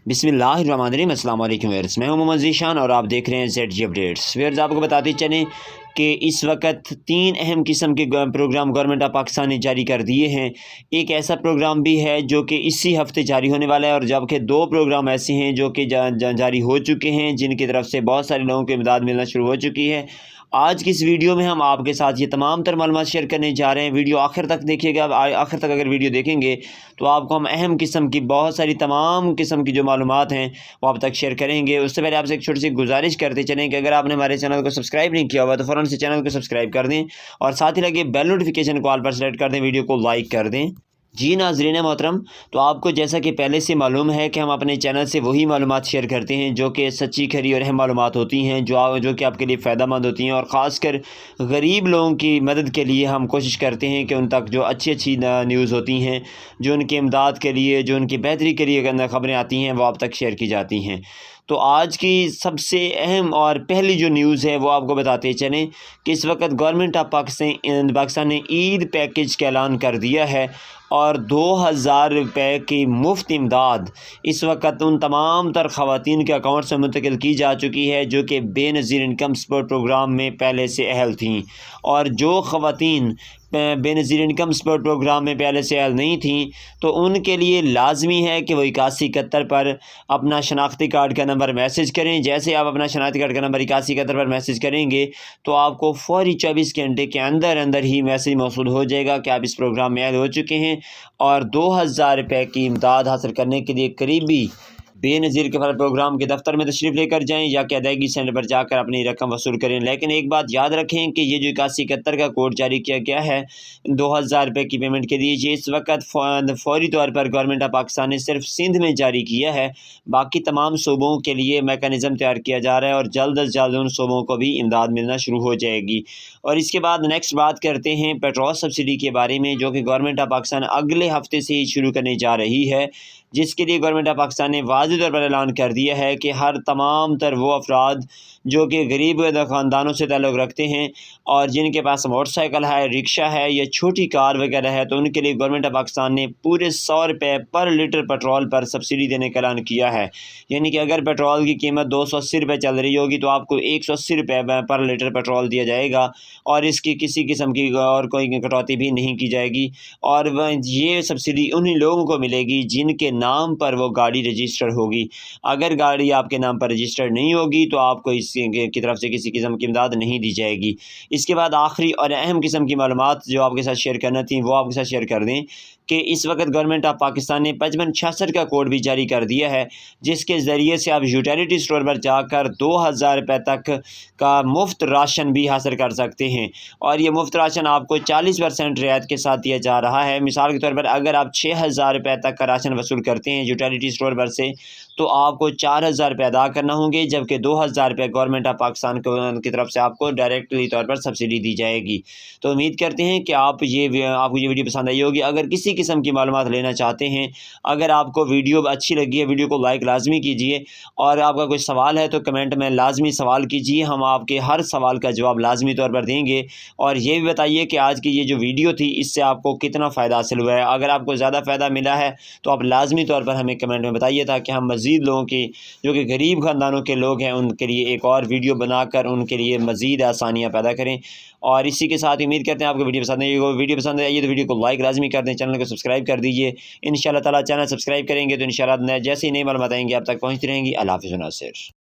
بسم اللہ الرحمن الرحیم۔ السلام علیکم ویئرس، میں ہوں محمد ذیشان اور آپ دیکھ رہے ہیں زیڈ جی اپڈیٹس۔ ویئرز، آپ کو بتاتے چلیں کہ اس وقت 3 اہم قسم کے پروگرام گورنمنٹ آف پاکستان نے جاری کر دیے ہیں۔ ایک ایسا پروگرام بھی ہے جو کہ اسی ہفتے جاری ہونے والا ہے، اور جبکہ 2 پروگرام ایسے ہیں جو کہ جاری ہو چکے ہیں، جن کی طرف سے بہت سارے لوگوں کو امداد ملنا شروع ہو چکی ہے۔ آج کی اس ویڈیو میں ہم آپ کے ساتھ یہ تمام تر معلومات شیئر کرنے جا رہے ہیں۔ ویڈیو آخر تک دیکھیے گا۔ آخر تک اگر ویڈیو دیکھیں گے تو آپ کو ہم اہم قسم کی بہت ساری تمام قسم کی جو معلومات ہیں وہ آپ تک شیئر کریں گے۔ اس سے پہلے آپ سے ایک چھوٹی سی گزارش کرتے چلیں کہ اگر آپ نے ہمارے چینل کو سبسکرائب نہیں کیا ہوا تو فوراً سے چینل کو سبسکرائب کر دیں، اور ساتھ ہی لگے بیل نوٹیفیکیشن کو آل پر سلیکٹ کر دیں، ویڈیو کو لائک کر دیں۔ جی ناظرین محترم، تو آپ کو جیسا کہ پہلے سے معلوم ہے کہ ہم اپنے چینل سے وہی معلومات شیئر کرتے ہیں جو کہ سچی کھری اور اہم معلومات ہوتی ہیں، جو کہ آپ کے لیے فائدہ مند ہوتی ہیں، اور خاص کر غریب لوگوں کی مدد کے لیے ہم کوشش کرتے ہیں کہ ان تک جو اچھی نیوز ہوتی ہیں، جو ان کی امداد کے لیے، جو ان کی بہتری کے لیے خبریں آتی ہیں، وہ آپ تک شیئر کی جاتی ہیں۔ تو آج کی سب سے اہم اور پہلی جو نیوز ہے وہ آپ کو بتاتے چلیں کہ اس وقت گورنمنٹ آف پاکستان نے عید پیکیج کا اعلان کر دیا ہے، اور 2000 روپے کی مفت امداد اس وقت ان تمام تر خواتین کے اکاؤنٹ سے منتقل کی جا چکی ہے جو کہ بے نظیر انکم سپورٹ پروگرام میں پہلے سے اہل تھیں، اور جو خواتین بے نظیر انکم سپورٹ پروگرام میں پہلے سے اہل نہیں تھیں تو ان کے لیے لازمی ہے کہ وہ 8171 پر اپنا شناختی کارڈ کا نمبر میسج کریں۔ جیسے آپ اپنا شناختی کارڈ کا نمبر 8171 پر میسج کریں گے تو آپ کو فوری 24 گھنٹے کے اندر ہی میسج موصول ہو جائے گا کہ آپ اس پروگرام میں اہل ہو چکے ہیں، اور 2000 روپے کی امداد حاصل کرنے کے لیے قریبی بے نظیر کے پروگرام کے دفتر میں تشریف لے کر جائیں یا کہ ادائیگی سینٹر پر جا کر اپنی رقم وصول کریں۔ لیکن ایک بات یاد رکھیں کہ یہ جو 8171 کا کوڈ جاری کیا گیا ہے 2000 روپے کی پیمنٹ کے لیے، یہ اس وقت فوری طور پر گورنمنٹ آف پاکستان نے صرف سندھ میں جاری کیا ہے۔ باقی تمام صوبوں کے لیے میکانزم تیار کیا جا رہا ہے، اور جلد از جلد ان صوبوں کو بھی امداد ملنا شروع ہو جائے گی۔ اور اس کے بعد نیکسٹ بات کرتے ہیں پیٹرول سبسڈی کے بارے میں، جو کہ گورنمنٹ آف پاکستان اگلے ہفتے سے ہی شروع کرنے جا رہی ہے، جس کے لیے گورنمنٹ آف پاکستان نے واضح طور پر اعلان کر دیا ہے کہ ہر تمام تر وہ افراد جو کہ غریب خاندانوں سے تعلق رکھتے ہیں اور جن کے پاس موٹر سائیکل ہے، رکشہ ہے یا چھوٹی کار وغیرہ ہے، تو ان کے لیے گورنمنٹ آف پاکستان نے پورے 100 روپے پر لیٹر پیٹرول پر سبسڈی دینے کا اعلان کیا ہے۔ یعنی کہ اگر پیٹرول کی قیمت 280 روپے چل رہی ہوگی تو آپ کو 180 روپے پر لیٹر پیٹرول دیا جائے گا، اور اس کی کسی قسم کی اور کوئی کٹوتی بھی نہیں کی جائے گی۔ اور یہ سبسڈی انہی لوگوں کو ملے گی جن کے نام پر وہ گاڑی رجسٹر ہوگی۔ اگر گاڑی آپ کے نام پر رجسٹر نہیں ہوگی تو آپ کو اس کی طرف سے کسی قسم کی امداد نہیں دی جائے گی۔ اس کے بعد آخری اور اہم قسم کی معلومات جو آپ کے ساتھ شیئر کرنا تھی وہ آپ کے ساتھ شیئر کر دیں کہ اس وقت گورنمنٹ آف پاکستان نے 5566 کا کوڈ بھی جاری کر دیا ہے، جس کے ذریعے سے آپ یوٹیلیٹی اسٹور پر جا کر 2000 روپے تک کا مفت راشن بھی حاصل کر سکتے ہیں، اور یہ مفت راشن آپ کو 40% رعایت کے ساتھ دیا جا رہا ہے۔ مثال کے طور پر اگر آپ 6000 روپے تک کا راشن وصول کرتے ہیں یوٹیلیٹی اسٹور پر سے تو آپ کو 4000 روپے ادا کرنا ہوں گے، جبکہ 2000 روپے گورنمنٹ آف پاکستان کی طرف سے آپ کو ڈائریکٹلی طور پر سبسڈی دی جائے گی۔ تو امید کرتے ہیں کہ آپ کو یہ ویڈیو پسند آئی ہوگی۔ اگر کسی قسم کی معلومات لینا چاہتے ہیں، اگر آپ کو ویڈیو اچھی لگی ہے، ویڈیو کو لائک لازمی کیجیے، اور آپ کا کوئی سوال ہے تو کمنٹ میں لازمی سوال کیجیے، ہم آپ کے ہر سوال کا جواب لازمی طور پر دیں گے۔ اور یہ بھی بتائیے کہ آج کی یہ جو ویڈیو تھی اس سے آپ کو کتنا فائدہ حاصل ہوا ہے۔ اگر آپ کو زیادہ فائدہ ملا ہے تو آپ لازمی طور پر ہمیں کمنٹ میں بتائیے، تاکہ ہم مزید لوگوں کی جو کہ غریب خاندانوں کے لوگ ہیں ان کے لیے ایک اور ویڈیو بنا کر ان کے لیے مزید آسانیاں پیدا کریں۔ اور اسی کے ساتھ امید کرتے ہیں آپ کو ویڈیو پسند آئی ہوگی۔ ویڈیو پسند آئی تو ویڈیو کو لائک لازمی کر دیں، چینل کو سبسکرائب کر دیجیے۔ انشاءاللہ تعالیٰ چینل سبسکرائب کریں گے تو انشاءاللہ جیسے ہی نئی معلومات آئیں گے آپ تک پہنچتی رہیں گی۔ اللہ حافظ و ناصر۔